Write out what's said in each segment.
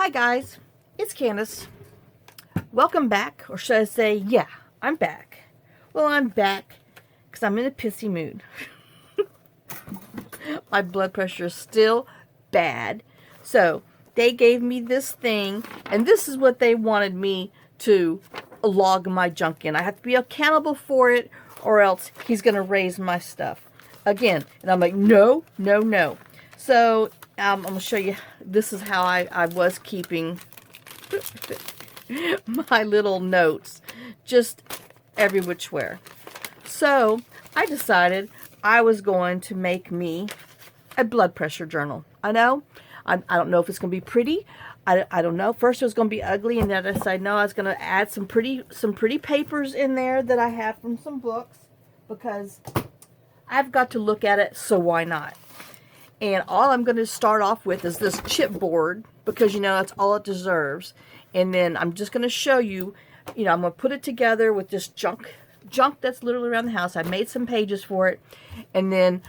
Hi guys, it's Candace. Welcome back, or should I say, yeah, I'm back. Well, I'm back because I'm in a pissy mood. My blood pressure is still bad. So, they gave me this thing, and this is what they wanted me to log my junk in. I have to be accountable for it, or else he's going to raise my stuff again. And I'm like, no, no, no. So, I'm going to show you, this is how I was keeping my little notes, just every which where. So, I decided I was going to make me a blood pressure journal. I know, I don't know if it's going to be pretty. I don't know. First it was going to be ugly, and then I decided, no, I was going to add some pretty papers in there that I have from some books, because I've got to look at it, so why not? And all I'm going to start off with is this chipboard, because, you know, that's all it deserves. And then I'm just going to show you, you know, I'm going to put it together with this junk that's literally around the house. I made some pages for it. And then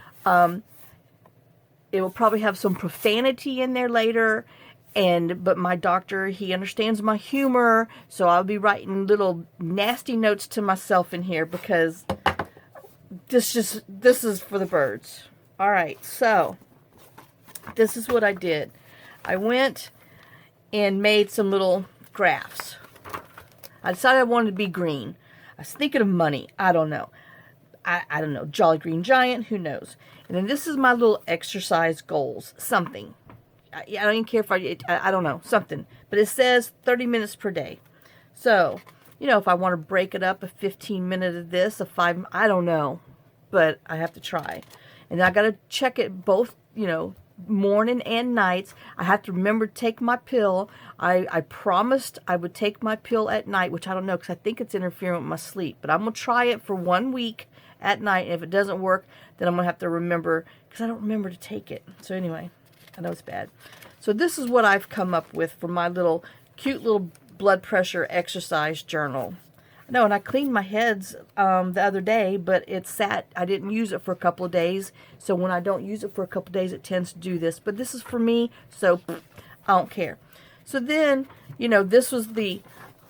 it will probably have some profanity in there later. But my doctor, he understands my humor. So I'll be writing little nasty notes to myself in here, because this is for the birds. All right, so this is what I did. I went and made some little graphs. I decided I wanted to be green. I was thinking of money. I don't know. I don't know. Jolly Green Giant. Who knows? And then this is my little exercise goals. Something. I don't even care if I don't know. Something. But it says 30 minutes per day. So, you know, if I want to break it up, a 15-minute of this, a 5, I don't know. But I have to try. And I got to check it both, you know, morning and nights. I have to remember to take my pill. I promised I would take my pill at night, which I don't know, because I think it's interfering with my sleep. But I'm going to try it for 1 week at night. And if it doesn't work, then I'm going to have to remember, because I don't remember to take it. So anyway, I know it's bad. So this is what I've come up with for my little cute little blood pressure exercise journal. No, and I cleaned my heads the other day, but it sat. I didn't use it for a couple of days. So when I don't use it for a couple of days, it tends to do this. But this is for me, so I don't care. So then, you know, this was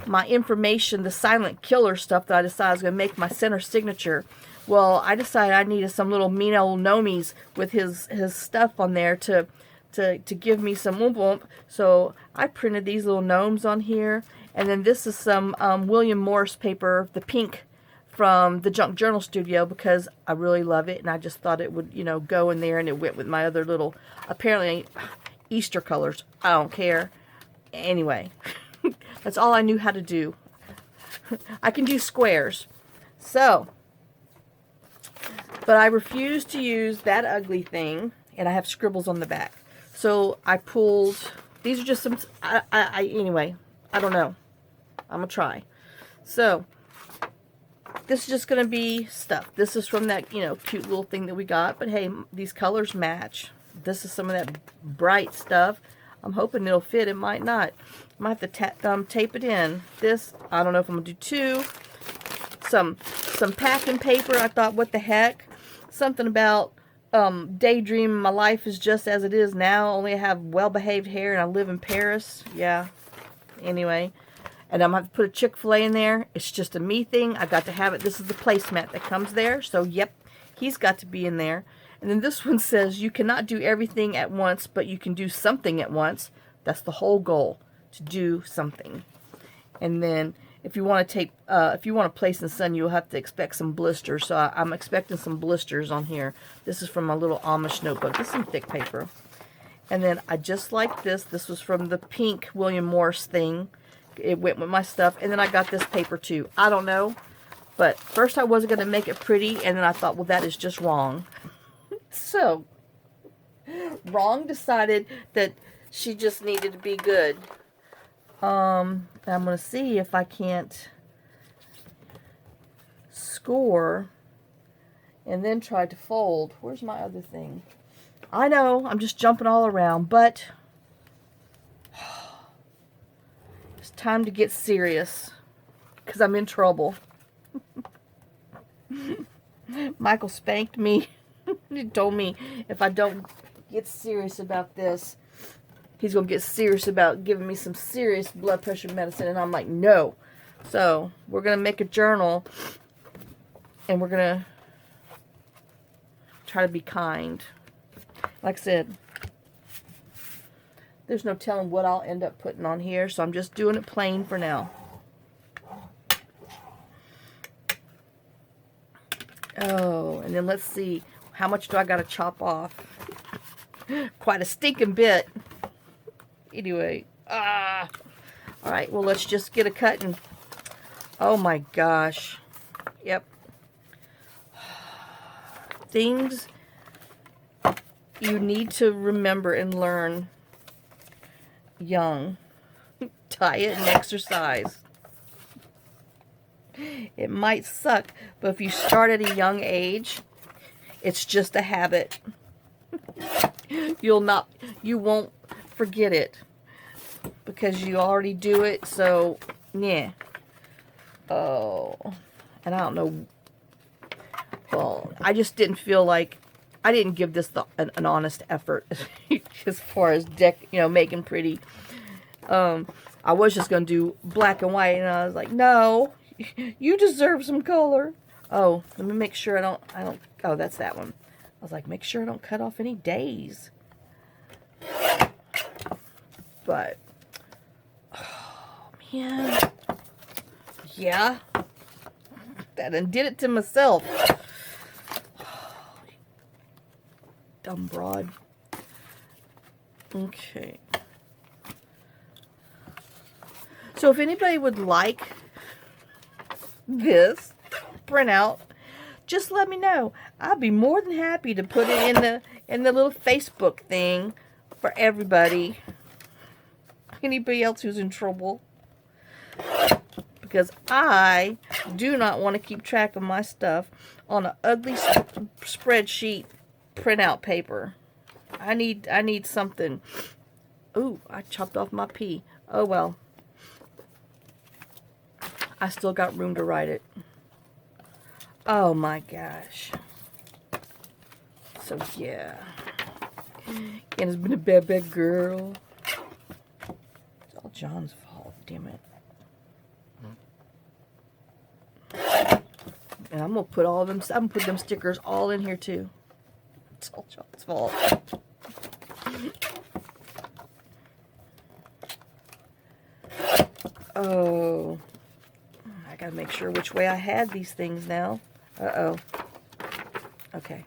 my information, the silent killer stuff that I decided I was going to make my center signature. Well, I decided I needed some little mean old gnomies with his stuff on there to give me some oomph oomph. So I printed these little gnomes on here. And then this is some William Morris paper, the pink, from the Junk Journal Studio, because I really love it. And I just thought it would, you know, go in there, and it went with my other little, apparently, Easter colors. I don't care. Anyway, that's all I knew how to do. I can do squares. So, but I refuse to use that ugly thing, and I have scribbles on the back. So I pulled, these are just some, anyway, I don't know. I'm going to try. So, this is just going to be stuff. This is from that, you know, cute little thing that we got. But hey, these colors match. This is some of that bright stuff. I'm hoping it'll fit. It might not. I might have to tape it in. This, I don't know if I'm going to do two. Some packing paper. I thought, what the heck? Something about daydreaming. My life is just as it is now. Only I have well-behaved hair and I live in Paris. Yeah. Anyway, and I'm going to have to put a Chick-fil-A in there. It's just a me thing. I got to have it. This is the placemat that comes there. So, yep, he's got to be in there. And then this one says, you cannot do everything at once, but you can do something at once. That's the whole goal, to do something. And then if you want to place in the sun, you'll have to expect some blisters. So I'm expecting some blisters on here. This is from my little Amish notebook. This is some thick paper. And then I just like this. This was from the pink William Morris thing. It went with my stuff. And then I got this paper too. I don't know. But first I wasn't going to make it pretty. And then I thought, well, that is just wrong. So, Wrong decided that she just needed to be good. I'm going to see if I can't score and then try to fold. Where's my other thing? I know, I'm just jumping all around, but it's time to get serious because I'm in trouble. Michael spanked me. He told me if I don't get serious about this, he's going to get serious about giving me some serious blood pressure medicine. And I'm like, no. So we're going to make a journal, and we're going to try to be kind. Like I said, there's no telling what I'll end up putting on here, so I'm just doing it plain for now. Oh, and then let's see, how much do I got to chop off? Quite a stinking bit. Anyway, all right, well, let's just get a cut. And oh my gosh, yep. Things you need to remember and learn young. Diet and exercise. It might suck, but if you start at a young age, it's just a habit. You won't forget it because you already do it. So yeah. Oh, and I don't know. Well, I just didn't feel like I didn't give this an honest effort as far as making pretty. I was just gonna do black and white, and I was like, no, you deserve some color. Oh, let me make sure I don't. Oh, that's that one. I was like, make sure I don't cut off any days. But, oh man, yeah, that undid it to myself. Dumb broad. Okay. So if anybody would like this printout, just let me know. I'll be more than happy to put it in the little Facebook thing for everybody. Anybody else who's in trouble. Because I do not want to keep track of my stuff on an ugly spreadsheet printout paper. I need something. Ooh, I chopped off my P. Oh well. I still got room to write it. Oh my gosh. So yeah. Anna's been a bad girl. It's all John's fault, damn it. And I'm gonna put all of them. I'm gonna put them stickers all in here too. It's all John's fault. Oh, I gotta make sure which way I had these things now. Uh-oh. Okay.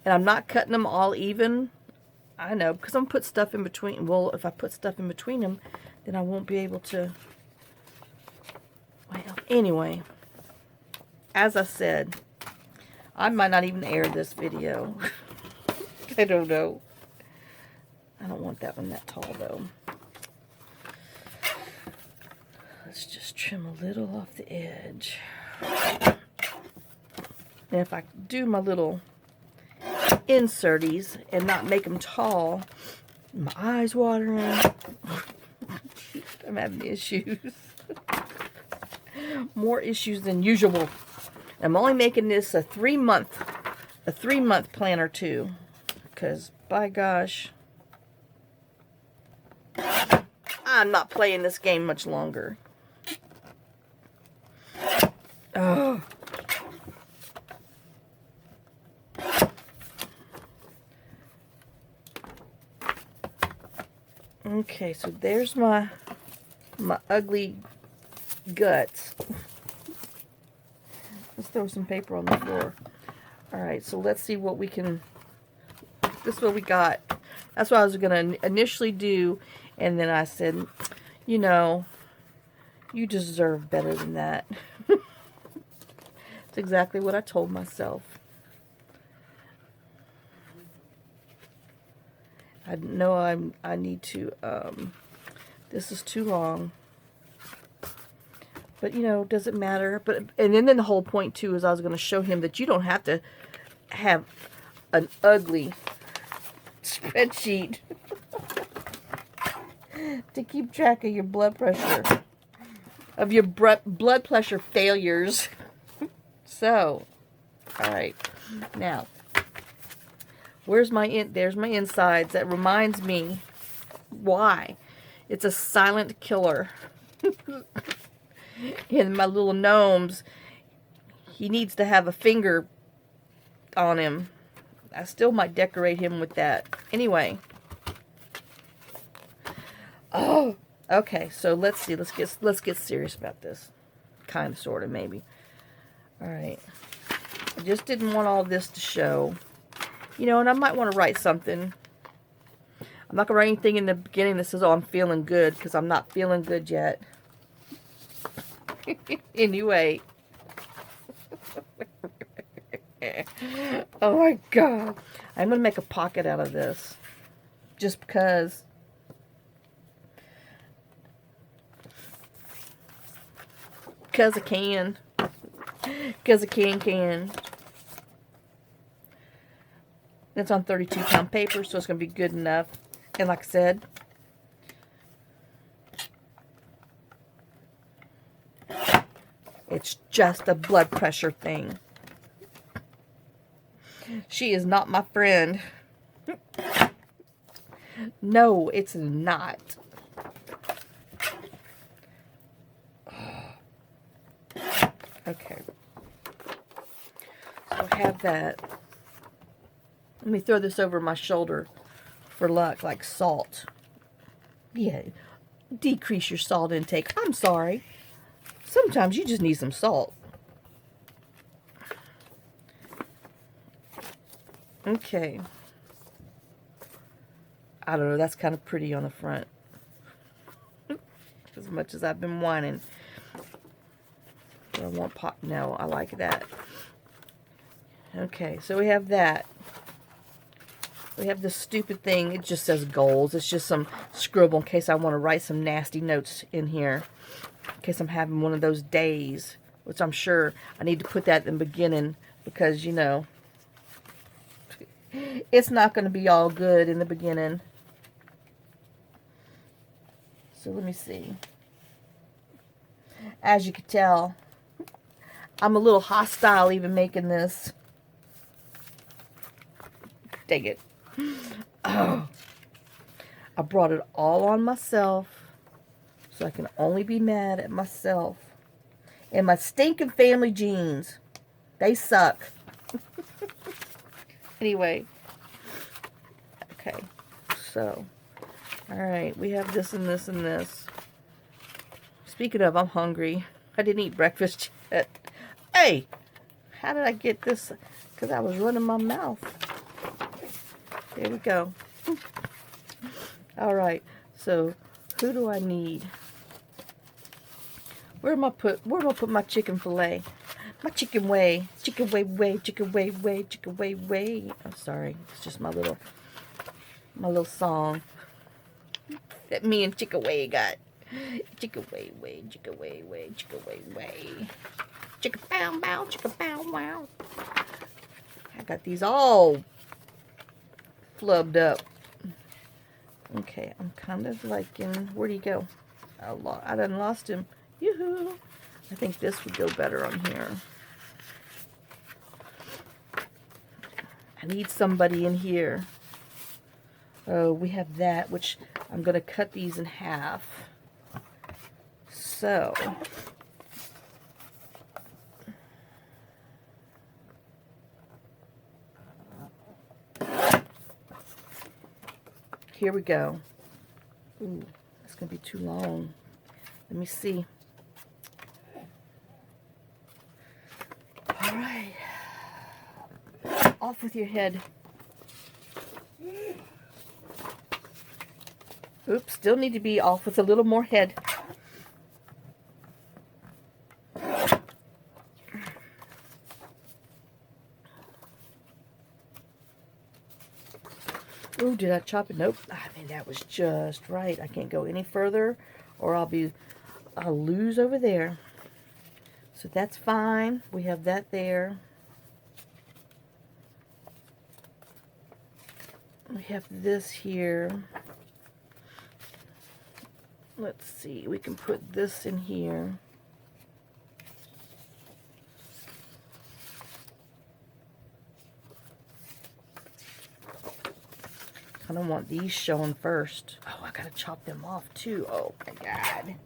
And I'm not cutting them all even. I know, because I'm gonna put stuff in between. Well, if I put stuff in between them, then I won't be able to. Well, anyway, as I said, I might not even air this video. I don't know. I don't want that one that tall, though. Let's just trim a little off the edge. And if I do my little inserties and not make them tall, my eyes watering. I'm having issues. More issues than usual. I'm only making this a 3-month planner too, because by gosh, I'm not playing this game much longer. Oh. Okay, so there's my ugly guts. Let's throw some paper on the floor. Alright, so let's see what we can... This is what we got. That's what I was going to initially do. And then I said, you know, you deserve better than that. It's exactly what I told myself. I know I need to... this is too long. But, you know, does it matter? And then the whole point, too, is I was going to show him that you don't have to have an ugly spreadsheet to keep track of your blood pressure. Of your blood pressure failures. So, alright. Now, there's my insides. That reminds me Why? It's a silent killer. And my little gnomes, he needs to have a finger on him. I still might decorate him with that. Anyway. Oh, okay. So let's see. Let's get serious about this. Kind of, sort of, maybe. All right. I just didn't want all this to show. You know, and I might want to write something. I'm not going to write anything in the beginning that says, oh, I'm feeling good, because I'm not feeling good yet. Anyway. Oh my God. I'm going to make a pocket out of this. Just because. Because I can. Because I can. It's on 32-pound paper, so it's going to be good enough. And like I said, it's just a blood pressure thing. She is not my friend. No, it's not. Okay. So I have that. Let me throw this over my shoulder for luck, like salt. Yeah, decrease your salt intake. I'm sorry. Sometimes you just need some salt. Okay. I don't know, that's kind of pretty on the front. As much as I've been whining. But I want pop. No, I like that. Okay, so we have that. We have this stupid thing. It just says goals. It's just some scribble in case I want to write some nasty notes in here. In case I'm having one of those days. Which I'm sure I need to put that in the beginning. Because, you know, it's not going to be all good in the beginning. So let me see. As you can tell, I'm a little hostile even making this. Dang it. Oh. I brought it all on myself. So I can only be mad at myself. And my stinking family jeans. They suck. Anyway. Okay. So. Alright. We have this and this and this. Speaking of, I'm hungry. I didn't eat breakfast yet. Hey! How did I get this? Because I was running my mouth. There we go. Alright. So, who do I need? Where am I put my chicken fillet? My chicken way. Chicken way, chicken way, chicken way. I'm sorry. It's just my little song that me and Chicken Way got. Chicken way, chicken way, chicken way. Chicken bow, chicken bow, wow. I got these all flubbed up. Okay, I'm kind of liking. Where'd he go? I done lost him. Yoo-hoo. I think this would go better on here. I need somebody in here. Oh, we have that, which I'm going to cut these in half. So, here we go. Ooh, that's going to be too long. Let me see. All right. Off with your head. Oops, still need to be off with a little more head. Ooh, did I chop it? Nope. I think that was just right. I can't go any further or I'll lose over there. So that's fine. We have that there. We have this here. Let's see. We can put this in here. kind of want these showing first. Oh, I gotta chop them off too. Oh my God.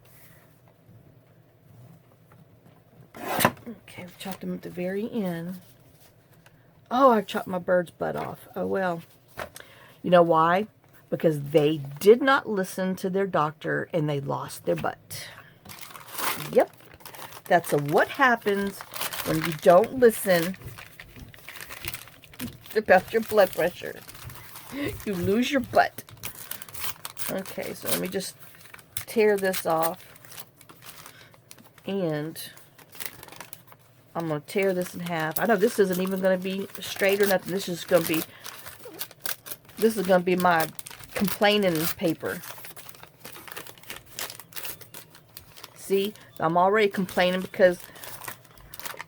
Okay, we chopped them at the very end. Oh, I chopped my bird's butt off. Oh well. You know why? Because they did not listen to their doctor and they lost their butt. Yep. That's what happens when you don't listen about your blood pressure. You lose your butt. Okay, so let me just tear this off. And I'm going to tear this in half. I know this isn't even going to be straight or nothing. This is going to be my complaining paper. See, I'm already complaining because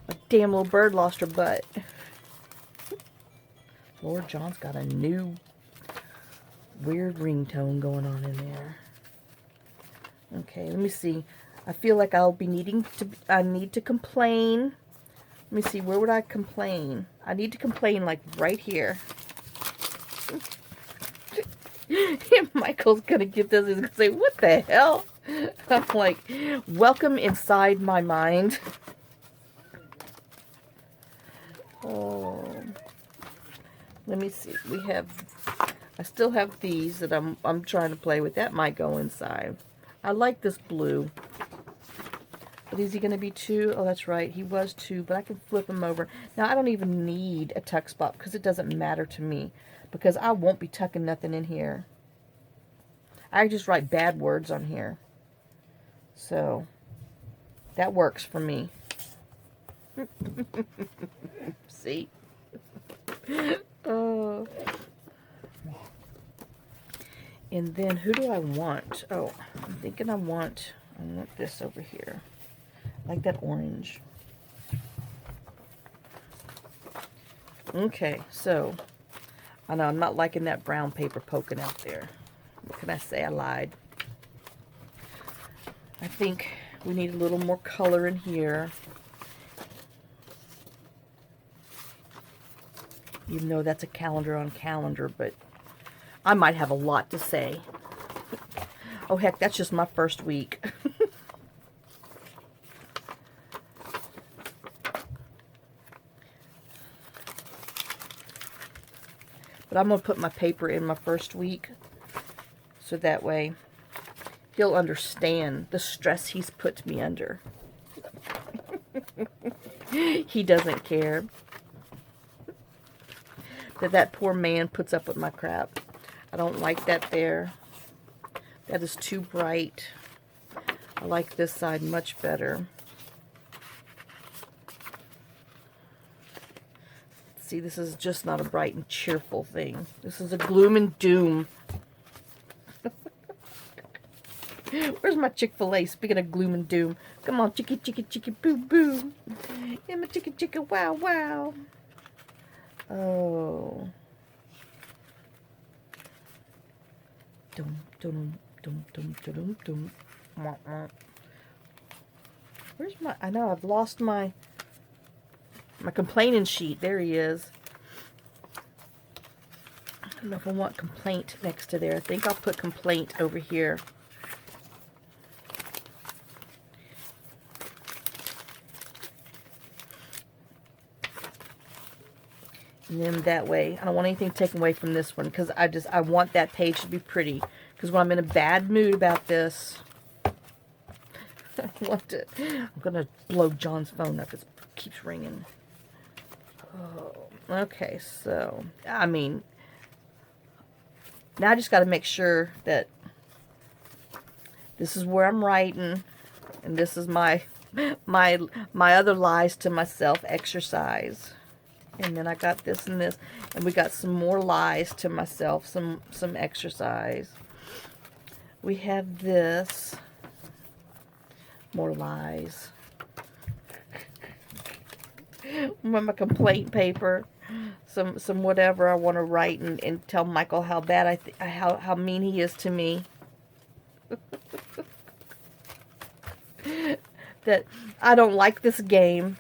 a damn little bird lost her butt. Lord John's got a new weird ringtone going on in there. Okay, let me see. I feel like I'll be I need to complain. Let me see, where would I complain? I need to complain like right here. And Michael's gonna get this, he's gonna say, what the hell? I'm like, welcome inside my mind. Oh, let me see. I still have these that I'm trying to play with. That might go inside. I like this blue. But is he going to be 2? Oh, that's right. He was 2, but I can flip him over. Now, I don't even need a tuck spot because it doesn't matter to me. Because I won't be tucking nothing in here. I just write bad words on here. So, that works for me. See? Oh. And then, who do I want? Oh, I'm thinking I want this over here. I like that orange. Okay, so, I know I'm not liking that brown paper poking out there. What can I say? I lied. I think we need a little more color in here. Even though that's a calendar on calendar, but I might have a lot to say. Oh, heck, that's just my first week. But I'm going to put my paper in my first week. So that way he'll understand the stress he's put me under. He doesn't care that poor man puts up with my crap. I don't like that there. That is too bright. I like this side much better. See, this is just not a bright and cheerful thing. This is a gloom and doom. Where's my Chick-fil-A? Speaking of gloom and doom. Come on, chicky, chicky, chicky, boo, boo. Yeah, my chicky, chicky, wow, wow. Oh. Dum, dum, dum, dum, dum, dum. Where's my... I know, I've lost my complaining sheet. There he is. I don't know if I want complaint next to there. I think I'll put complaint over here. And then that way, I don't want anything taken away from this one because I want that page to be pretty. Because when I'm in a bad mood about this, I'm going to blow John's phone up. It keeps ringing. Oh, okay, so, I mean, now I just got to make sure that this is where I'm writing, and this is my other lies to myself, exercise. And then I got this and this, and we got some more lies to myself, some exercise. We have this, more lies. My complaint paper, some whatever I want to write and tell Michael how bad how mean he is to me. That I don't like this game.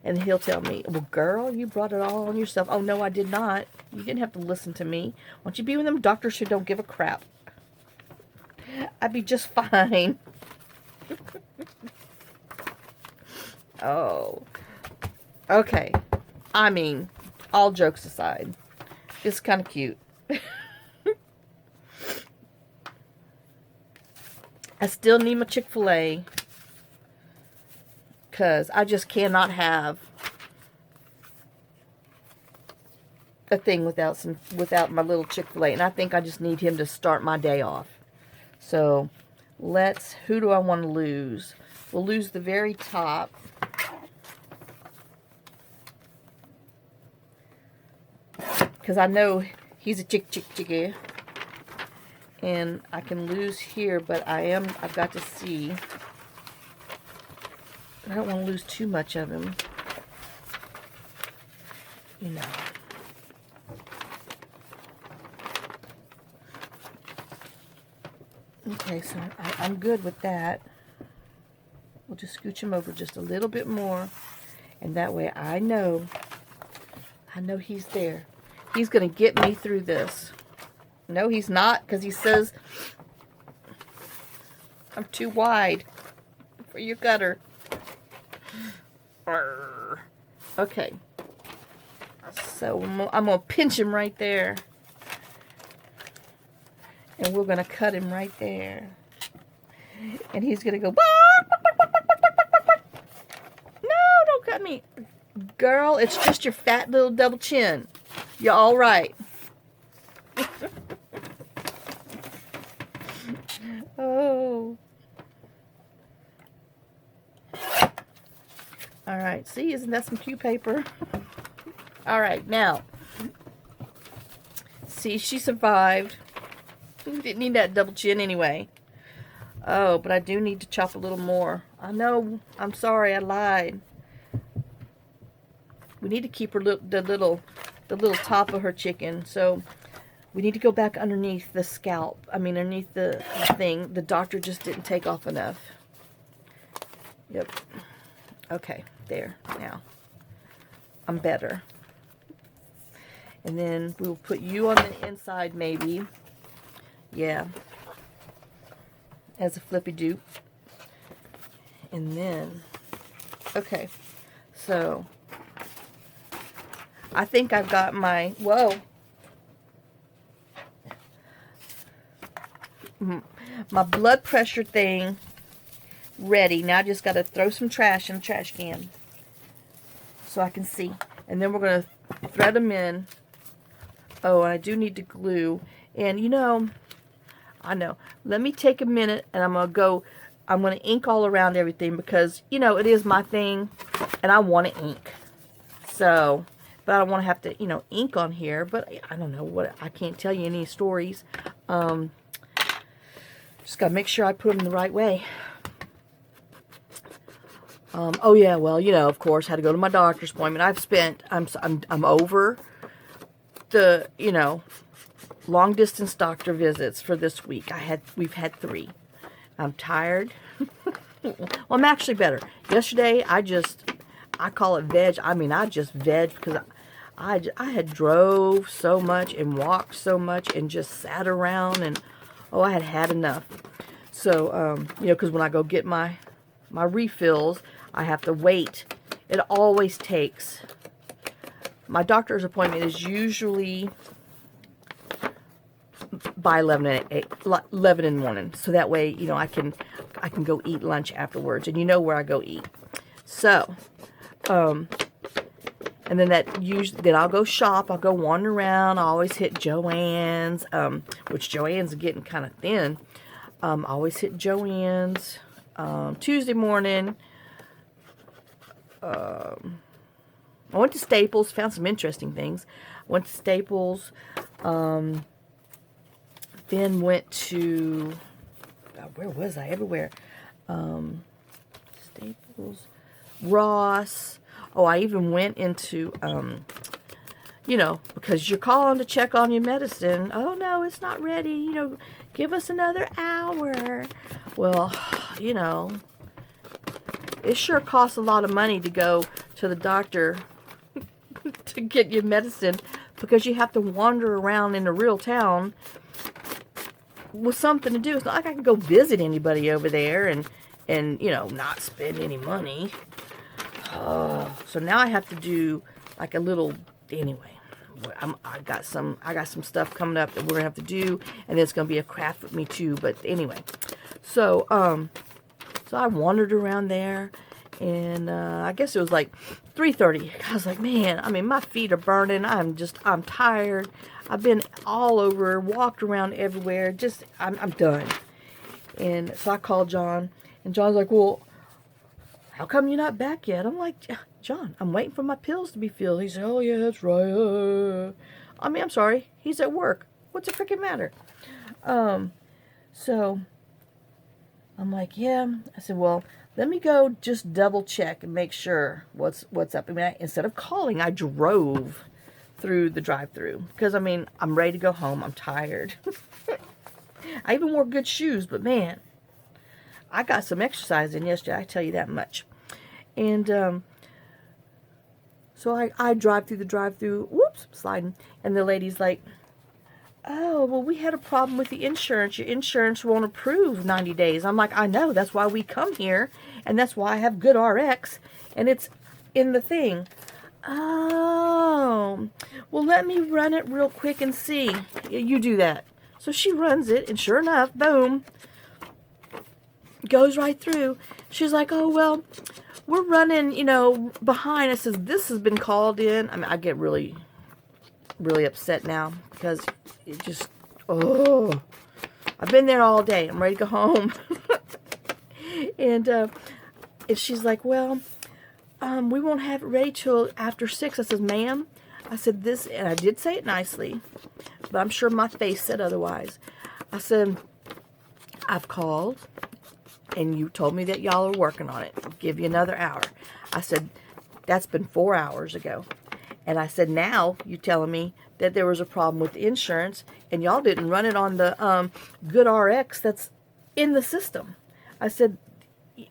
And he'll tell me, well, girl, you brought it all on yourself. Oh, no, I did not. You didn't have to listen to me. Why don't you be with them doctors who don't give a crap? I'd be just fine. Oh. Okay. I mean, all jokes aside, it's kind of cute. I still need my Chick-fil-A because I just cannot have a thing without my little Chick-fil-A, and I think I just need him to start my day off. So who do I want to lose? We'll lose the very top. Because I know he's a chicky. And I can lose here, but I've got to see. I don't want to lose too much of him. You know. Okay, so I'm good with that. We'll just scooch him over just a little bit more. And that way I know he's there. He's going to get me through this. No, he's not, because he says I'm too wide for your gutter. Arr. Okay. So I'm going to pinch him right there. And we're going to cut him right there. And he's going to go, no, don't cut me. Girl, it's just your fat little double chin. You're all right. Oh. All right. See, isn't that some cute paper? All right. Now, see, she survived. Didn't need that double chin anyway. Oh, but I do need to chop a little more. I know. I'm sorry. I lied. We need to keep her the little top of her chicken. So we need to go back underneath the scalp. I mean, underneath the thing. The doctor just didn't take off enough. Yep. Okay, there. Now, I'm better. And then we'll put you on the inside, maybe. Yeah. As a flippy doop. And then, okay. So, I think I've got my, whoa. My blood pressure thing ready. Now I just got to throw some trash in the trash can so I can see. And then we're going to thread them in. Oh, and I do need to glue. And you know, I know. Let me take a minute and I'm going to ink all around everything because, you know, it is my thing and I want to ink. So, but I don't want to have to, you know, ink on here. But I don't know what, I can't tell you any stories. Just got to make sure I put them the right way. Oh yeah, well, you know, of course, had to go to my doctor's appointment. I'm over the, you know, long distance doctor visits for this week. We've had 3. I'm tired. Well, I'm actually better. Yesterday, I call it veg. I mean, I just veg because I had drove so much and walked so much and just sat around and, oh, I had enough. So, you know, because when I go get my refills, I have to wait. It always takes. My doctor's appointment is usually by 11 in the morning. So that way, you know, I can go eat lunch afterwards. And you know where I go eat. So, and then then I'll go shop. I'll go wander around. I always hit Joann's, which Joann's getting kind of thin. I always hit Joann's. Tuesday morning, I went to Staples, found some interesting things. Went to Staples, then went to, where was I? Everywhere. Staples, Ross. Oh, I even went into, you know, because you're calling to check on your medicine. Oh, no, it's not ready. You know, give us another hour. Well, you know, it sure costs a lot of money to go to the doctor to get your medicine because you have to wander around in a real town with something to do. It's not like I can go visit anybody over there and you know, not spend any money. So now I have to do like a little, anyway, I got some stuff coming up that we're gonna have to do, and it's gonna be a craft with me too. But anyway, so so I wandered around there, and I guess it was like 3:30. I was like, man, I mean, my feet are burning. I'm tired. I've been all over, walked around everywhere. Just, I'm done. And so I called John, and John's like, well, how come you're not back yet? I'm like, John, I'm waiting for my pills to be filled. He said, oh, yeah, that's right. I mean, I'm sorry. He's at work. What's the freaking matter? So I'm like, yeah. I said, well, let me go just double check and make sure what's up. I mean, instead of calling, I drove through the drive-thru because, I mean, I'm ready to go home. I'm tired. I even wore good shoes, but man, I got some exercise in yesterday, I tell you that much. And so I drive through the drive-thru, whoops, sliding, and the lady's like, oh, well, we had a problem with the insurance. Your insurance won't approve 90 days. I'm like, I know, that's why we come here, and that's why I have good RX, and it's in the thing. Oh, well, let me run it real quick and see. You do that. So she runs it, and sure enough, boom, goes right through. She's like, oh, well, we're running, you know, behind. I says, this has been called in. I mean, I get really, really upset now because it just, oh, I've been there all day. I'm ready to go home. and she's like, well, we won't have it ready till after 6. I says, ma'am, I said this, and I did say it nicely, but I'm sure my face said otherwise. I said, I've called, and you told me that y'all are working on it. I'll give you another hour. I said, that's been 4 hours ago. And I said, now you're telling me that there was a problem with the insurance, and y'all didn't run it on the good RX that's in the system. I said,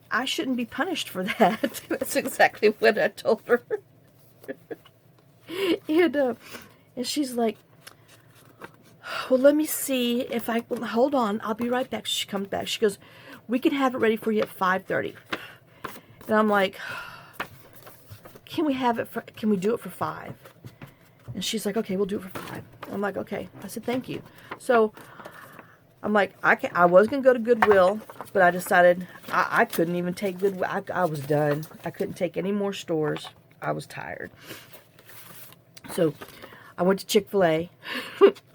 I shouldn't be punished for that. That's exactly what I told her. And she's like, well, let me see if I, hold on, I'll be right back. She comes back. She goes, we can have it ready for you at 5:30. And I'm like, can we do it for 5? And she's like, okay, we'll do it for 5. I'm like, okay. I said, thank you. So I'm like, I was going to go to Goodwill, but I decided I couldn't even take Goodwill. I was done. I couldn't take any more stores. I was tired. So I went to Chick-fil-A.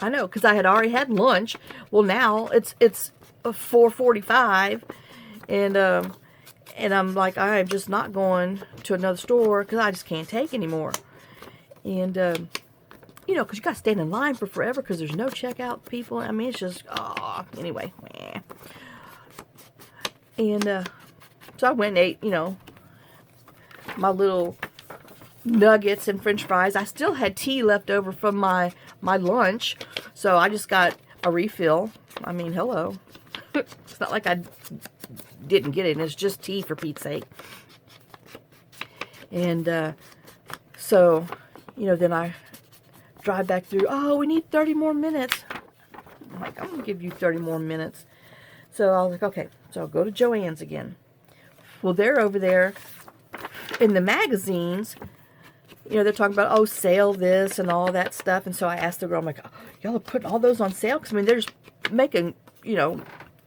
I know, because I had already had lunch. Well, now it's 4:45, and I'm like, I am just not going to another store because I just can't take anymore. And you know, because you got to stand in line for forever because there's no checkout people. I mean, it's just, anyway. And so I went and ate, you know, my little nuggets and french fries. I still had tea left over from my lunch, so I just got a refill. I mean, hello. It's not like I didn't get it, and it's just tea, for Pete's sake. And so, you know, then I drive back through. Oh, we need 30 more minutes. I'm like, I'm going to give you 30 more minutes. So I was like, okay. So I'll go to Joann's again. Well, they're over there in the magazines. You know, they're talking about, oh, sale this and all that stuff. And so I asked the girl, I'm like, oh, y'all are putting all those on sale? Because, I mean, they're just making, you know,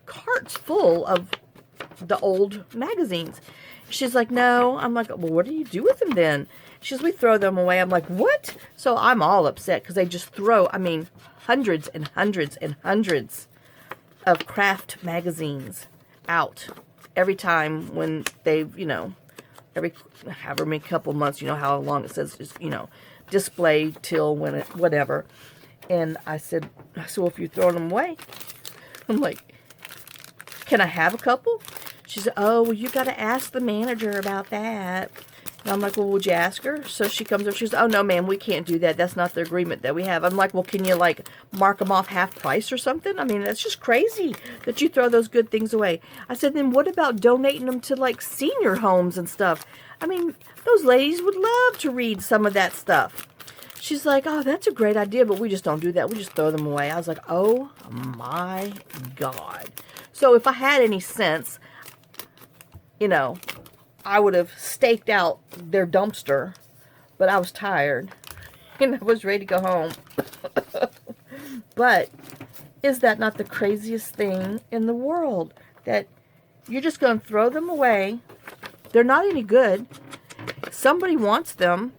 carts full of the old magazines. She's like, no. I'm like, well, what do you do with them then? She says, we throw them away. I'm like, what? So I'm all upset because they just throw, I mean, hundreds and hundreds and hundreds of craft magazines out every time when they've, you know, every however many couple months, you know how long it says, just, you know, display till when it, whatever. And I said, well, if you're throwing them away, I'm like, can I have a couple? She said, oh, well, you got to ask the manager about that. And I'm like, well, would you ask her? So she comes up, she says, oh, no, ma'am, we can't do that. That's not the agreement that we have. I'm like, well, can you, like, mark them off half price or something? I mean, that's just crazy that you throw those good things away. I said, then what about donating them to, like, senior homes and stuff? I mean, those ladies would love to read some of that stuff. she's like, oh, that's a great idea, but we just don't do that. We just throw them away. I was like, oh my God. So if I had any sense, you know, I would have staked out their dumpster, but I was tired and I was ready to go home. But is that not the craziest thing in the world? That you're just going to throw them away. They're not any good. Somebody wants them.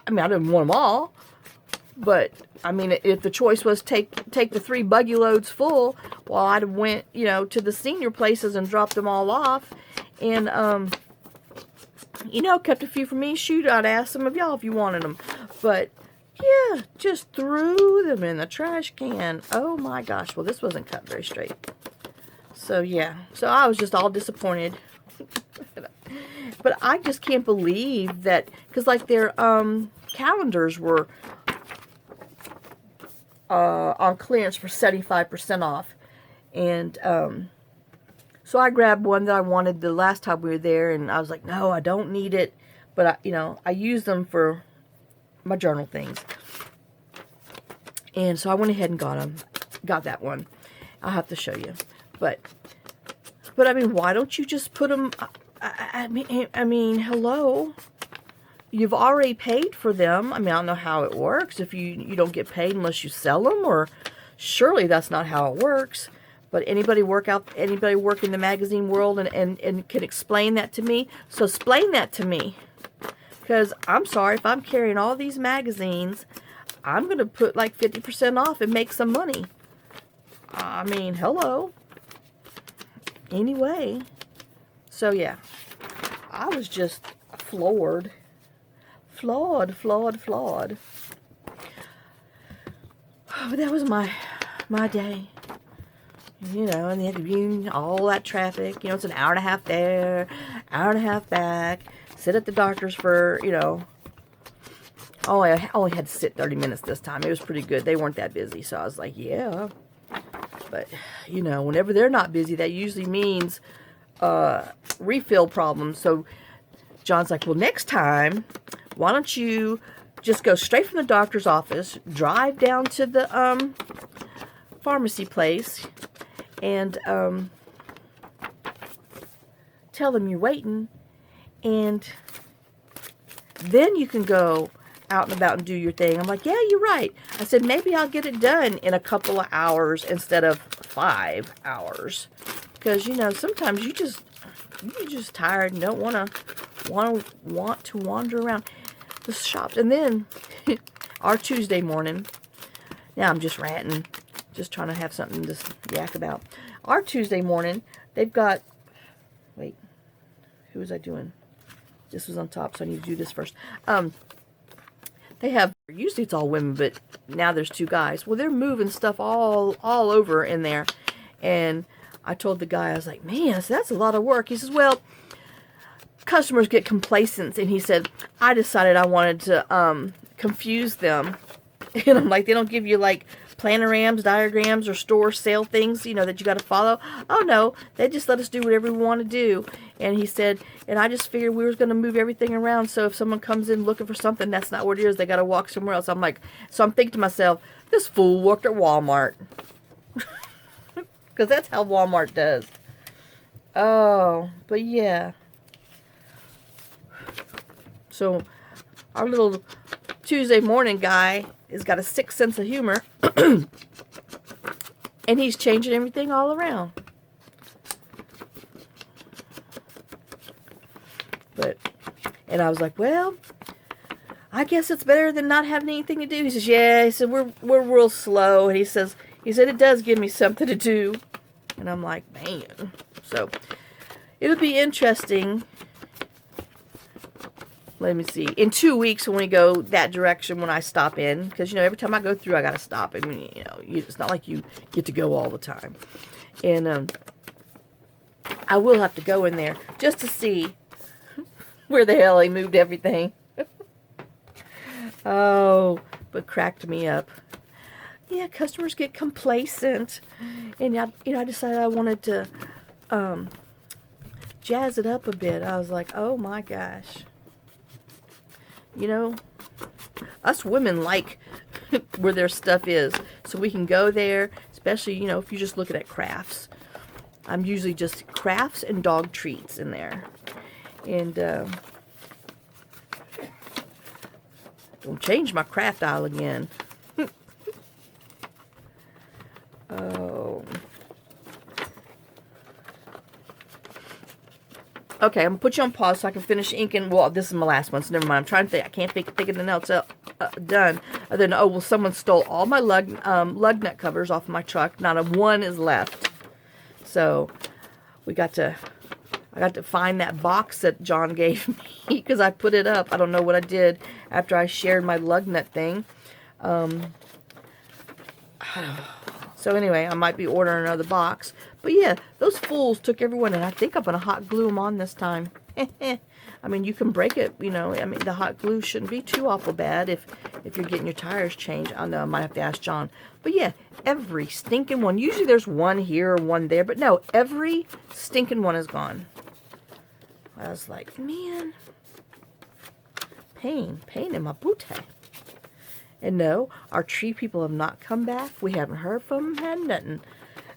I mean, I didn't want them all. But, I mean, if the choice was take the 3 buggy loads full, well, I'd have went, you know, to the senior places and dropped them all off. And, you know, kept a few for me. Shoot, I'd ask some of y'all if you wanted them. But, yeah, just threw them in the trash can. Oh, my gosh. Well, this wasn't cut very straight. So, yeah. So, I was just all disappointed. But I just can't believe that, because, like, their calendars were on clearance for 75% off. And so I grabbed one that I wanted the last time we were there, and I was like, no, I don't need it. But, you know, I use them for my journal things. And so I went ahead and got that one. I'll have to show you. But I mean, why don't you just put them, I mean, hello. You've already paid for them. I mean, I don't know how it works. If you don't get paid unless you sell them, or surely that's not how it works. But anybody work in the magazine world and can explain that to me? So explain that to me. Because I'm sorry, if I'm carrying all these magazines, I'm going to put like 50% off and make some money. I mean, hello. Anyway. So yeah. I was just floored. Flawed. But that was my day. You know, and they had to be all that traffic. You know, it's an hour and a half there, hour and a half back. Sit at the doctor's for, you know. Oh, I only had to sit 30 minutes this time. It was pretty good. They weren't that busy, so I was like, yeah. But, you know, whenever they're not busy, that usually means refill problems. So John's like, well, next time, why don't you just go straight from the doctor's office, drive down to the pharmacy place, and tell them you're waiting, and then you can go out and about and do your thing. I'm like, yeah, you're right. I said, maybe I'll get it done in a couple of hours instead of 5 hours. Because, you know, sometimes you're just tired and don't want to wander around the shops. And then our Tuesday morning, now I'm just ranting, just trying to have something to yak about. Our Tuesday morning, they've got, wait, who was I doing? This was on top, so I need to do this first. They have, usually it's all women, but now there's 2 guys. Well, they're moving stuff all over in there. And I told the guy, I was like, man, so that's a lot of work. He says, well, customers get complacent. And he said, I decided I wanted to confuse them. And I'm like, they don't give you like planograms, diagrams, or store sale things, you know, that you got to follow. Oh, no, they just let us do whatever we want to do. And he said, and I just figured we were going to move everything around. So if someone comes in looking for something, that's not what it is. They got to walk somewhere else. I'm like, so I'm thinking to myself, this fool worked at Walmart. Because that's how Walmart does. Oh, but yeah. So our little Tuesday morning guy has got a sick sense of humor. And he's changing everything all around. And I was like, well, I guess it's better than not having anything to do. He says, yeah. He said, we're real slow. And he said, it does give me something to do. And I'm like, man. So it'll be interesting. Let me see. In 2 weeks when we go that direction, when I stop in. Because, you know, every time I go through, I got to stop. I mean, you know, it's not like you get to go all the time. And I will have to go in there just to see where the hell he moved everything. Oh, but cracked me up. Yeah, customers get complacent. And, I decided I wanted to jazz it up a bit. I was like, oh my gosh. You know, Us women like where their stuff is. So we can go there, especially, you know, if you're just looking at crafts. I'm usually just crafts and dog treats in there. And don't change my craft aisle again. Oh. Okay, I'm going to put you on pause so I can finish inking. Well, this is my last one, so never mind. I'm trying to think. I can't think of anything else done. Other than, oh, well, someone stole all my lug nut covers off my truck. Not a one is left. So, I got to find that box that John gave me because I put it up. I don't know what I did after I shared my lug nut thing. So anyway, I might be ordering another box. But yeah, those fools took everyone, and I think I'm going to hot glue them on this time. I mean, you can break it, you know. I mean, the hot glue shouldn't be too awful bad if you're getting your tires changed. I know I might have to ask John. But yeah, every stinking one. Usually there's one here or one there. But no, every stinking one is gone. I was like, man, pain in my booty. And no, our tree people have not come back. We haven't heard from them, had nothing.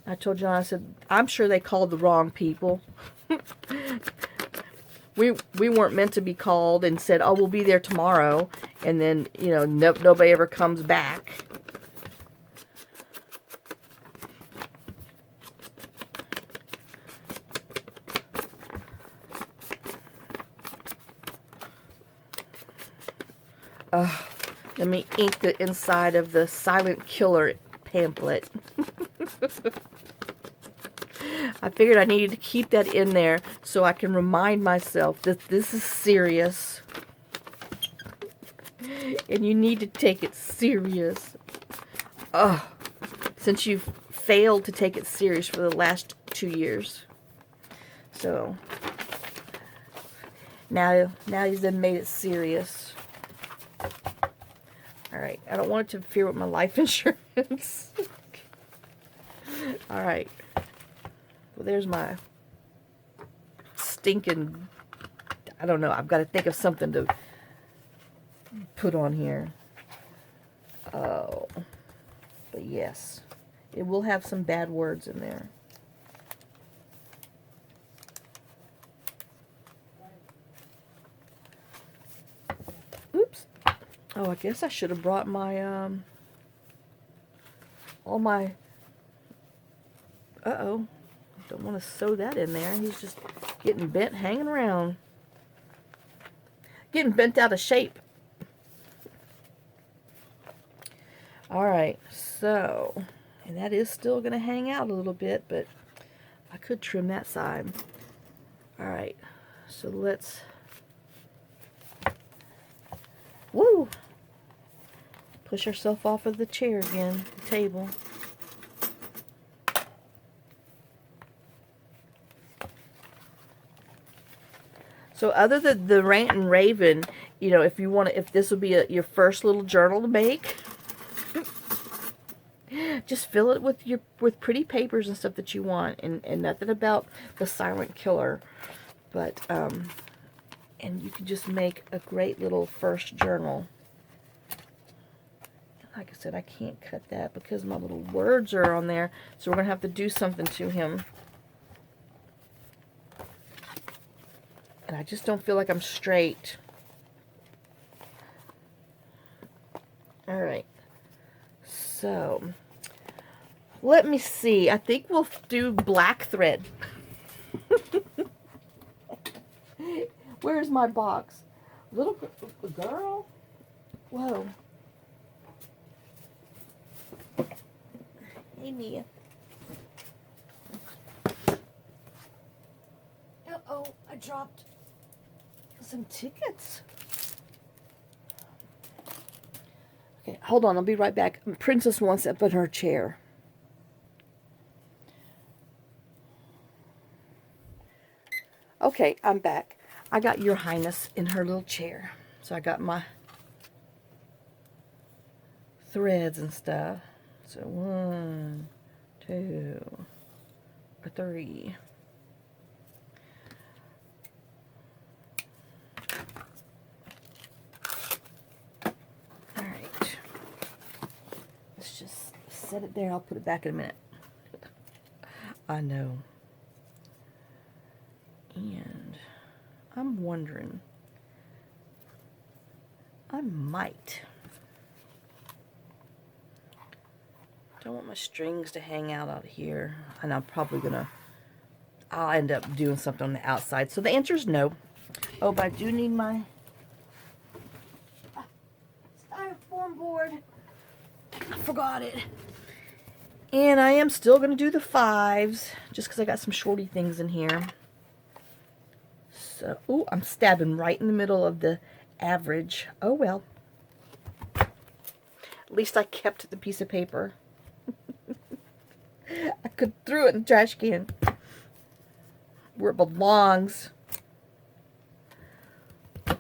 I told John, I said, I'm sure they called the wrong people. we weren't meant to be called and said, oh, we'll be there tomorrow. And then, you know, nobody ever comes back. Let me ink the inside of the Silent Killer pamphlet. I figured I needed to keep that in there so I can remind myself that this is serious. And you need to take it serious. Since you've failed to take it serious for the last 2 years. So, now you've then made it serious. Alright, I don't want it to interfere with my life insurance. Alright. Well, there's my stinking, I don't know, I've got to think of something to put on here. Oh. But yes, it will have some bad words in there. Oops. Oh, I guess I should have brought my, all my, uh-oh, don't want to sew that in there. He's just getting bent, hanging around. Getting bent out of shape. Alright, so, and that is still going to hang out a little bit, but I could trim that side. Alright, so let's, woo! Push ourselves off of the chair again, the table. So other than the rant and raving, you know, if you want to, if this will be your first little journal to make, just fill it with pretty papers and stuff that you want, and nothing about the Silent Killer, but and you can just make a great little first journal. Like I said, I can't cut that because my little words are on there, so we're gonna have to do something to him. And I just don't feel like I'm straight. Alright. So, let me see. I think we'll do black thread. Where's my box? Little girl? Whoa. Hey, Mia. Uh-oh, I dropped some tickets. Okay, hold on, I'll be right back. Princess wants up in her chair. Okay, I'm back. I got Your Highness in her little chair. So I got my threads and stuff. So 1, 2, 3. set it there. I'll put it back in a minute. I know. And I'm wondering, I might. Don't want my strings to hang out here. And I'm probably gonna, I'll end up doing something on the outside. So the answer is no. Oh, but I do need my styrofoam board. I forgot it. And I am still going to do the 5s, just because I got some shorty things in here. So, ooh, I'm stabbing right in the middle of the average. Oh, well. At least I kept the piece of paper. I could throw it in the trash can where it belongs.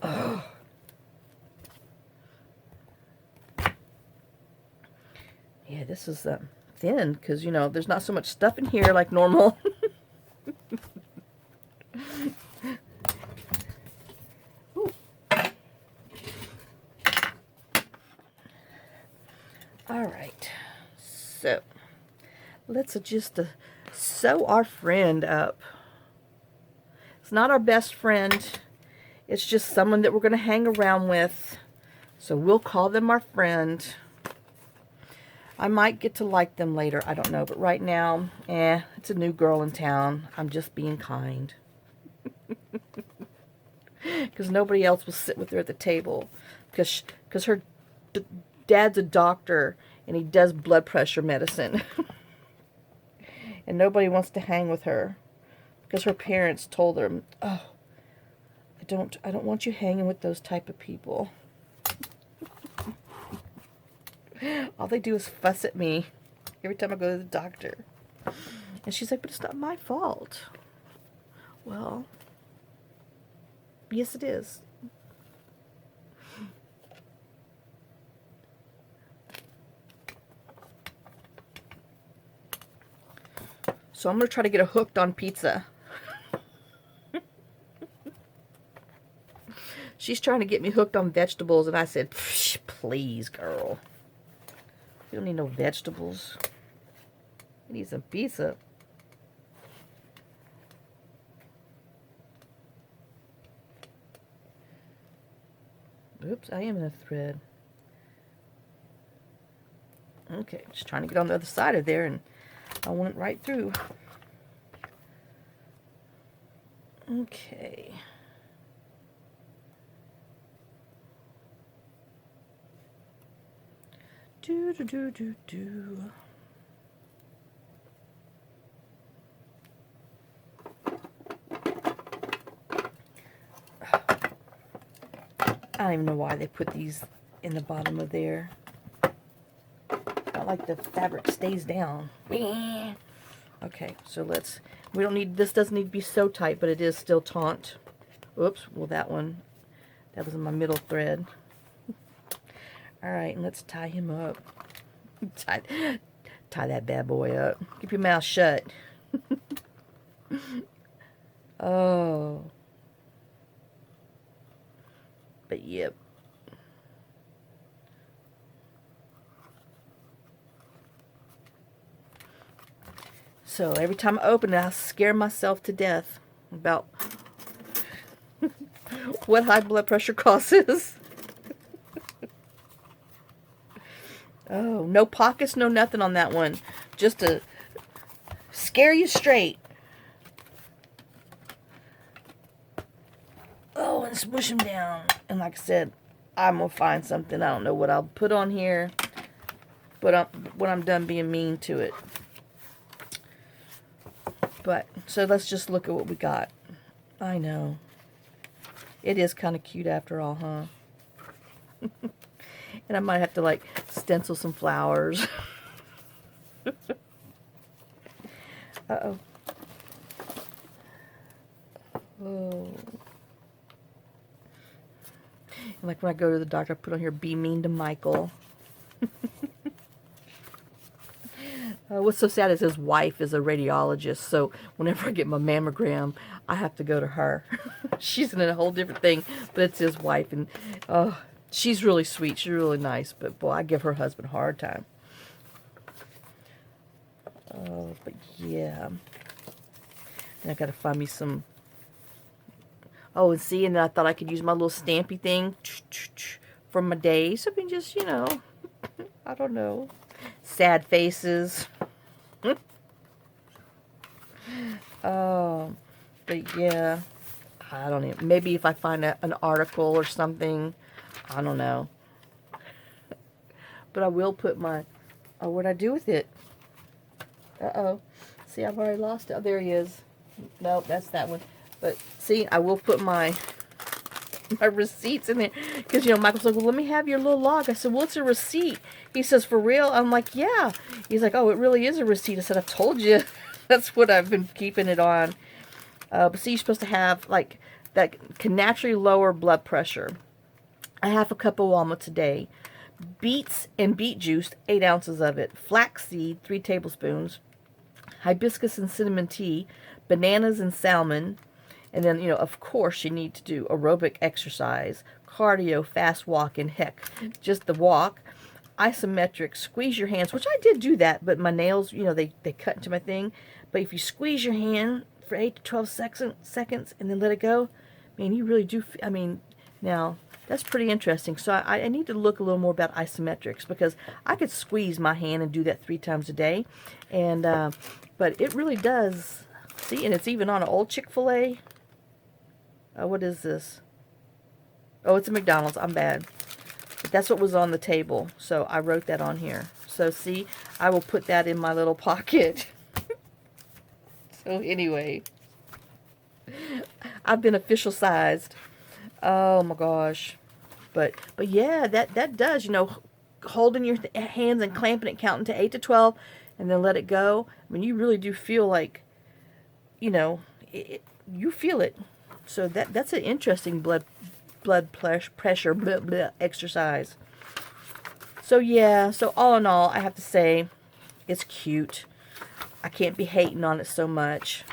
Oh. Yeah, this is thin because, you know, there's not so much stuff in here like normal. All right, so let's just sew our friend up. It's not our best friend. It's just someone that we're going to hang around with. So we'll call them our friend. I might get to like them later. I don't know. But right now, it's a new girl in town. I'm just being kind. Because nobody else will sit with her at the table. Because her dad's a doctor and he does blood pressure medicine. And nobody wants to hang with her. Because her parents told her, oh, I don't want you hanging with those type of people. All they do is fuss at me every time I go to the doctor. And she's like, but it's not my fault. Well, yes it is. So I'm going to try to get her hooked on pizza. She's trying to get me hooked on vegetables, and I said, please, girl. You don't need no vegetables. You need some pizza. Oops, I am in a thread. Okay, just trying to get on the other side of there, and I went right through. Okay. Do. I don't even know why they put these in the bottom of there. Not like the fabric stays down. Okay, so we don't need, this doesn't need to be so tight, but it is still taut. Oops, well that was in my middle thread. Alright, and let's tie him up. Tie that bad boy up. Keep your mouth shut. Oh. But yep. So every time I open it, I scare myself to death about what high blood pressure causes. Oh, no pockets, no nothing on that one. Just to scare you straight. Oh, and smush them down. And like I said, I'm going to find something. I don't know what I'll put on here. But when I'm done being mean to it. But, so let's just look at what we got. I know. It is kind of cute after all, huh? And I might have to, like, stencil some flowers. Uh-oh. Oh. And like when I go to the doctor, I put on here, be mean to Michael. What's so sad is his wife is a radiologist, so whenever I get my mammogram, I have to go to her. She's in a whole different thing, but it's his wife, and she's really sweet. She's really nice, but boy, I give her husband a hard time. But yeah. And I gotta find me some. Oh, and see, and then I thought I could use my little stampy thing from my day. So I can just, you know, I don't know. Sad faces. Oh, but yeah. I don't even. Maybe if I find an article or something. I don't know. But I will put my. Oh, what'd I do with it? Uh-oh. See, I've already lost it. Oh, there he is. Nope, that's that one. But see, I will put my receipts in there. Because, you know, Michael's like, well, let me have your little log. I said, well, it's a receipt. He says, for real? I'm like, yeah. He's like, oh, it really is a receipt. I said, I told you. That's what I've been keeping it on. But see, you're supposed to have, like, that can naturally lower blood pressure. A half a cup of walnuts a day. Beets and beet juice, 8 ounces of it. Flaxseed, 3 tablespoons. Hibiscus and cinnamon tea. Bananas and salmon. And then, you know, of course, you need to do aerobic exercise, cardio, fast walk, and heck, just the walk. Isometric, squeeze your hands, which I did do that, but my nails, you know, they cut into my thing. But if you squeeze your hand for 8 to 12 seconds and then let it go, man, you really do, I mean, now, that's pretty interesting. So I need to look a little more about isometrics, because I could squeeze my hand and do that 3 times a day. And, but it really does, see, and it's even on an old Chick-fil-A. What is this? Oh, it's a McDonald's. I'm bad. But that's what was on the table. So I wrote that on here. So see, I will put that in my little pocket. So anyway, I've been official sized. Oh my gosh. But yeah, that does, you know, holding your hands and clamping it, counting to 8 to 12, and then let it go. I mean, you really do feel like, you know, you feel it. So that's an interesting blood pressure exercise. So yeah, so all in all, I have to say, it's cute. I can't be hating on it so much.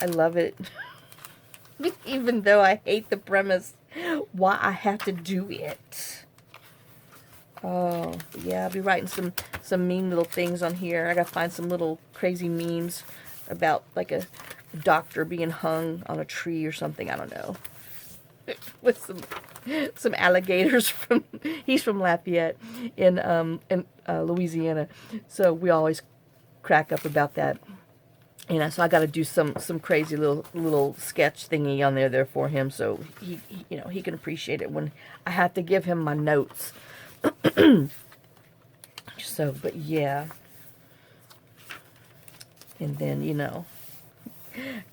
I love it. Even though I hate the premise, why I have to do it. Oh, yeah, I'll be writing some mean little things on here. I gotta find some little crazy memes about, like, a doctor being hung on a tree or something. I don't know. With some alligators from, he's from Lafayette in Louisiana. So we always crack up about that. You know, so I got to do some crazy little sketch thingy on there for him, so he you know, he can appreciate it when I have to give him my notes. So, but yeah. And then, you know,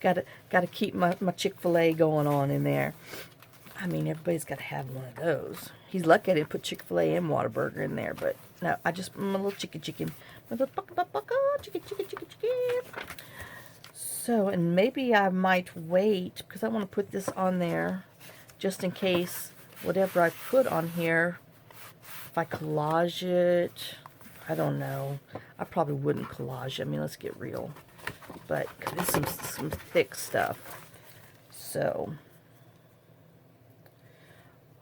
gotta keep my Chick-fil-A going on in there. I mean, everybody's got to have one of those. He's lucky I didn't put Chick-fil-A and Whataburger in there, but no, I just, my little chicken. My little chicken. So, and maybe I might wait, because I want to put this on there, just in case whatever I put on here, if I collage it, I don't know. I probably wouldn't collage it. I mean, let's get real. But, cause it's some thick stuff. So,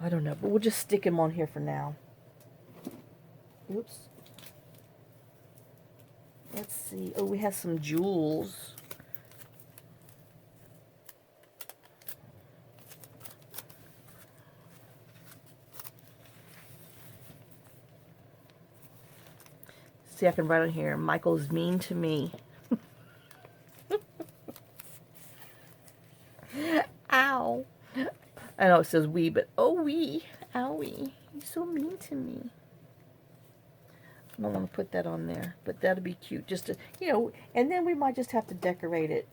I don't know. But we'll just stick him on here for now. Oops. Let's see. Oh, we have some jewels. See, I can write on here, Michael's mean to me. Ow. I know it says we, but oh, we. Owie. You're so mean to me. I don't want to put that on there, but that'd be cute. Just to, you know, and then we might just have to decorate it.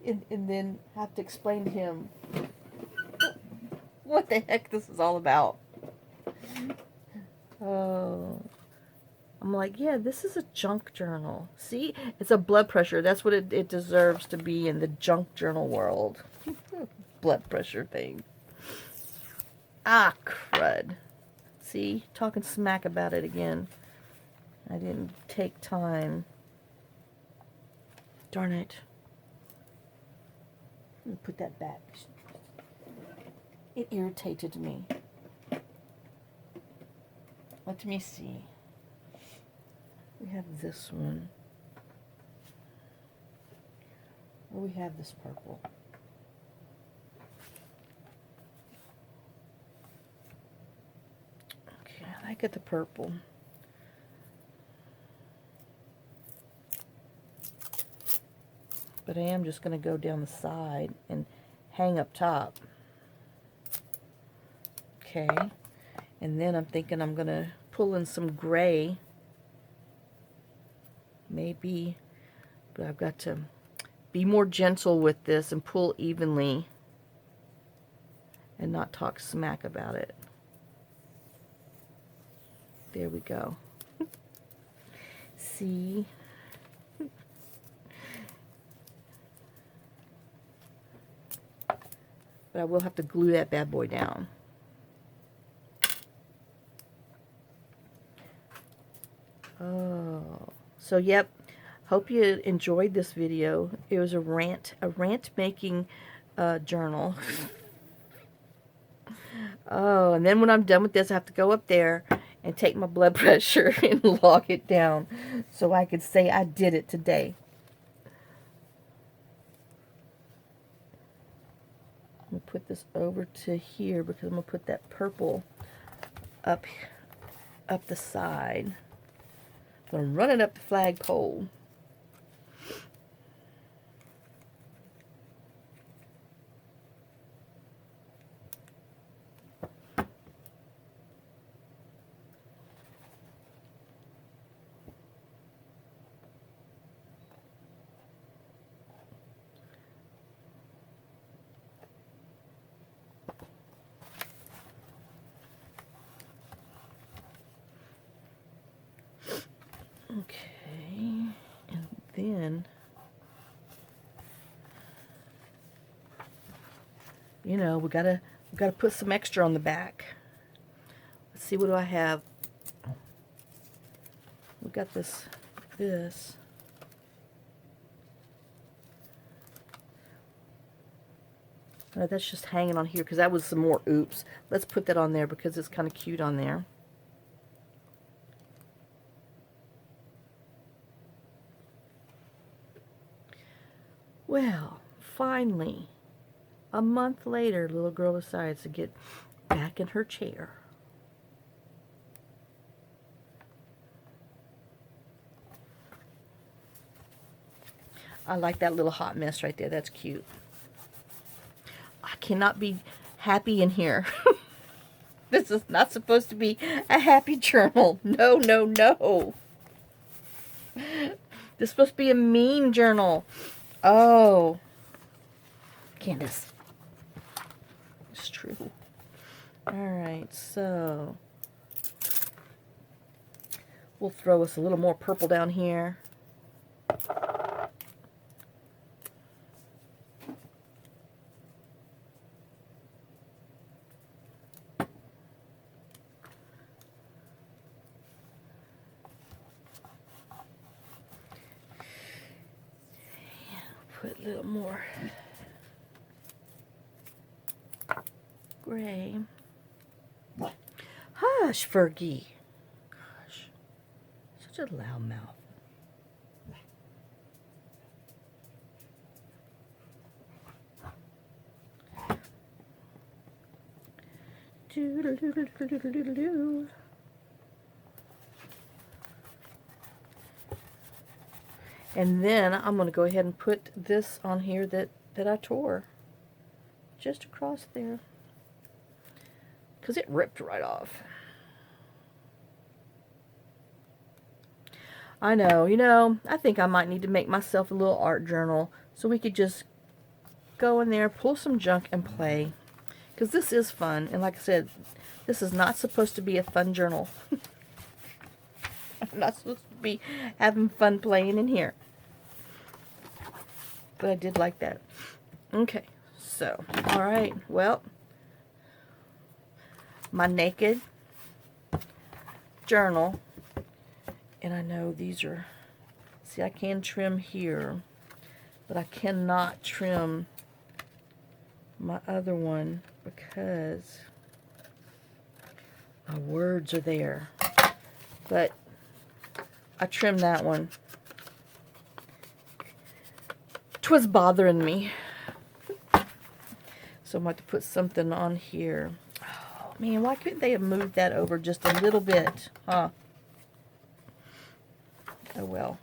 And then have to explain to him what the heck this is all about. Oh. I'm like, yeah, this is a junk journal. See? It's a blood pressure. That's what it deserves to be in the junk journal world. Blood pressure thing. Ah, crud. See? Talking smack about it again. I didn't take time. Darn it. Let me put that back. It irritated me. Let me see. We have this one. Or we have this purple. Okay, I get the purple. But I am just going to go down the side and hang up top. Okay. And then I'm thinking I'm going to pull in some gray. Maybe. But I've got to be more gentle with this and pull evenly. And not talk smack about it. There we go. See? But I will have to glue that bad boy down. Oh, so yep. Hope you enjoyed this video. It was a rant making journal. Oh, and then when I'm done with this, I have to go up there and take my blood pressure and log it down so I could say I did it today. I'm going to put this over to here because I'm going to put that purple up the side. I'm going to run it up the flagpole. Okay, and then, you know, we gotta put some extra on the back. Let's see, what do I have? We got this. That's just hanging on here because that was some more oops. Let's put that on there because it's kind of cute on there. Well, finally, a month later, little girl decides to get back in her chair. I like that little hot mess right there. That's cute. I cannot be happy in here. This is not supposed to be a happy journal. No, no, no. This is supposed to be a mean journal. Oh. Candace. It's true. Alright, so we'll throw us a little more purple down here. Put a little more gray. Hush, Fergie. Gosh, such a loud mouth. Do-do-do-do-do-do-do-do. And then I'm going to go ahead and put this on here that I tore. Just across there. Because it ripped right off. I know, you know, I think I might need to make myself a little art journal so we could just go in there, pull some junk, and play. Because this is fun. And like I said, this is not supposed to be a fun journal. I'm not supposed to be having fun playing in here. But I did like that. Okay, so, alright, well, my naked journal. And I know these are, see, I can trim here, but I cannot trim my other one because my words are there. But I trimmed that one. 'Twas bothering me. So I'm going to put something on here. Oh, man, why couldn't they have moved that over just a little bit? Huh? Oh, well.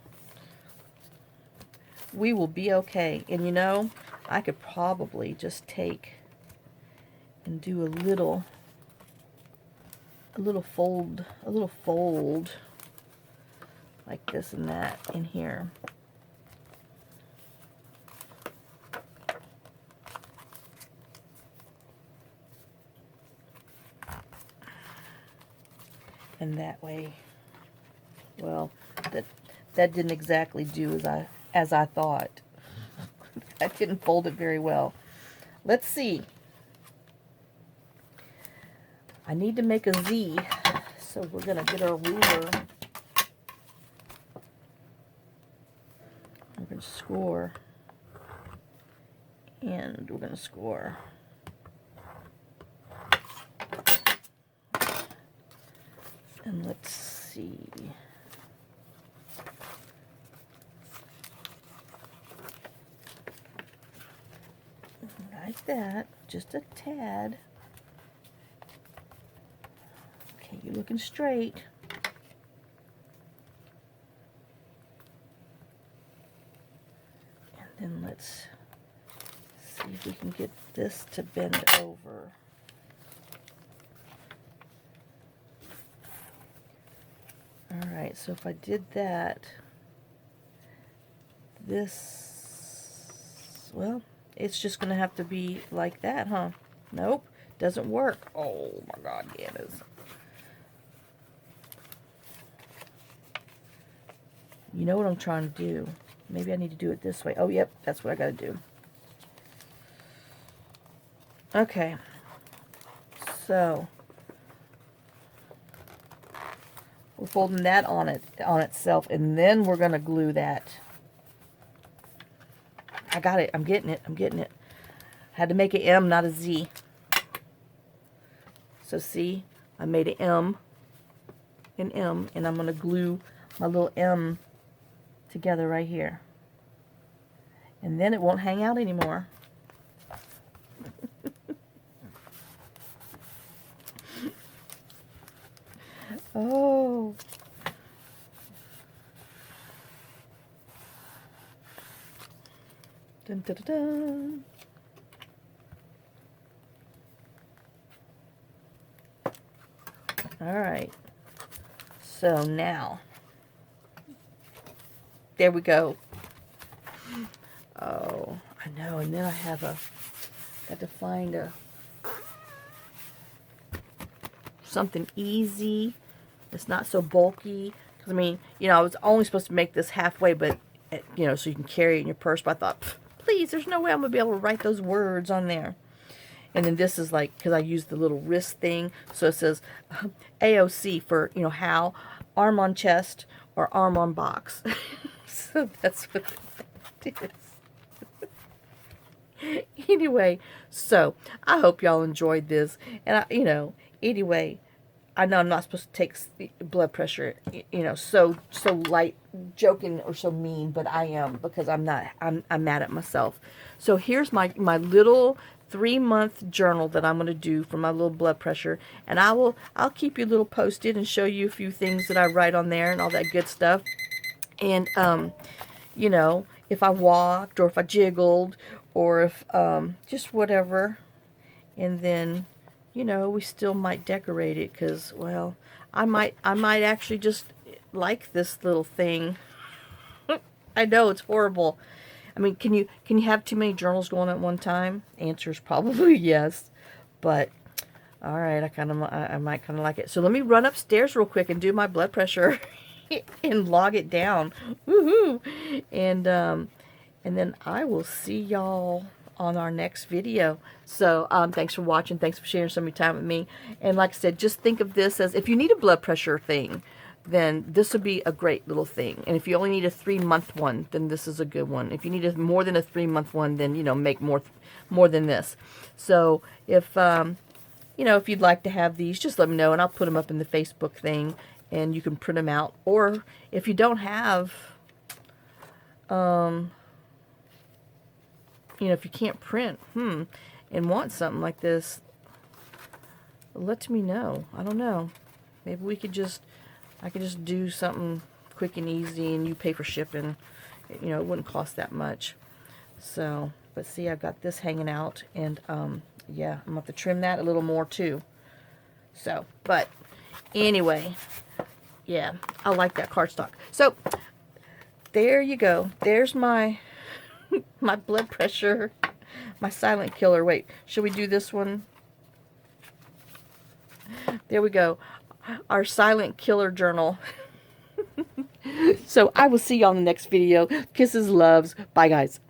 We will be okay. And you know, I could probably just take and do a little fold like this and that in here. And that way, well, that didn't exactly do as I thought. I didn't fold it very well. Let's see. I need to make a Z, so we're gonna get our ruler. We're gonna score, and we're gonna score. And let's see. Like that, just a tad. Okay, you're looking straight. And then let's see if we can get this to bend over. Alright, so if I did that, this, well, it's just going to have to be like that, huh? Nope, doesn't work. Oh my God, yeah, it is. You know what I'm trying to do. Maybe I need to do it this way. Oh, yep, that's what I got to do. Okay, so we're folding that on itself, and then we're going to glue that. I got it. I'm getting it. I'm getting it. Had to make an M, not a Z. So see, I made an M, and I'm going to glue my little M together right here. And then it won't hang out anymore. Oh. Dun, dun, dun, dun. All right. So now, there we go. Oh, I know. And then I have got to find something easy. It's not so bulky. Because, I mean, you know, I was only supposed to make this halfway, but, you know, so you can carry it in your purse. But I thought, please, there's no way I'm going to be able to write those words on there. And then this is like, because I used the little wrist thing. So it says AOC for, you know, how, arm on chest, or arm on box. So that's what it is. Anyway, so I hope y'all enjoyed this. And, you know, anyway, I know I'm not supposed to take blood pressure, you know, so light, joking or so mean, but I am, because I'm mad at myself. So here's my little 3-month journal that I'm going to do for my little blood pressure, and I'll keep you a little posted and show you a few things that I write on there and all that good stuff. And you know, if I walked or if I jiggled or if just whatever. And then, you know, we still might decorate it because, well, I might actually just like this little thing. I know it's horrible. I mean, can you have too many journals going at one time? Answer is probably yes. But all right, I might kind of like it. So let me run upstairs real quick and do my blood pressure and log it down. Woohoo! And then I will see y'all on our next video. So thanks for watching. Thanks for sharing some of your time with me. And like I said, just think of this as, if you need a blood pressure thing, then this would be a great little thing. And if you only need a 3-month one, then this is a good one. If you need more than a 3-month one, then, you know, make more than this. So if you know, if you'd like to have these, just let me know, and I'll put them up in the Facebook thing. and you can print them out. Or if you don't have, you know, if you can't print, and want something like this, let me know. I don't know. Maybe we could just, I could just do something quick and easy, and you pay for shipping. You know, it wouldn't cost that much. So, but see, I've got this hanging out, and yeah, I'm going to have to trim that a little more too. So, but anyway, yeah, I like that cardstock. So, there you go. There's my my blood pressure, my silent killer. Wait, should we do this one? There we go. Our silent killer journal. So I will see you on the next video. Kisses, loves. Bye, guys.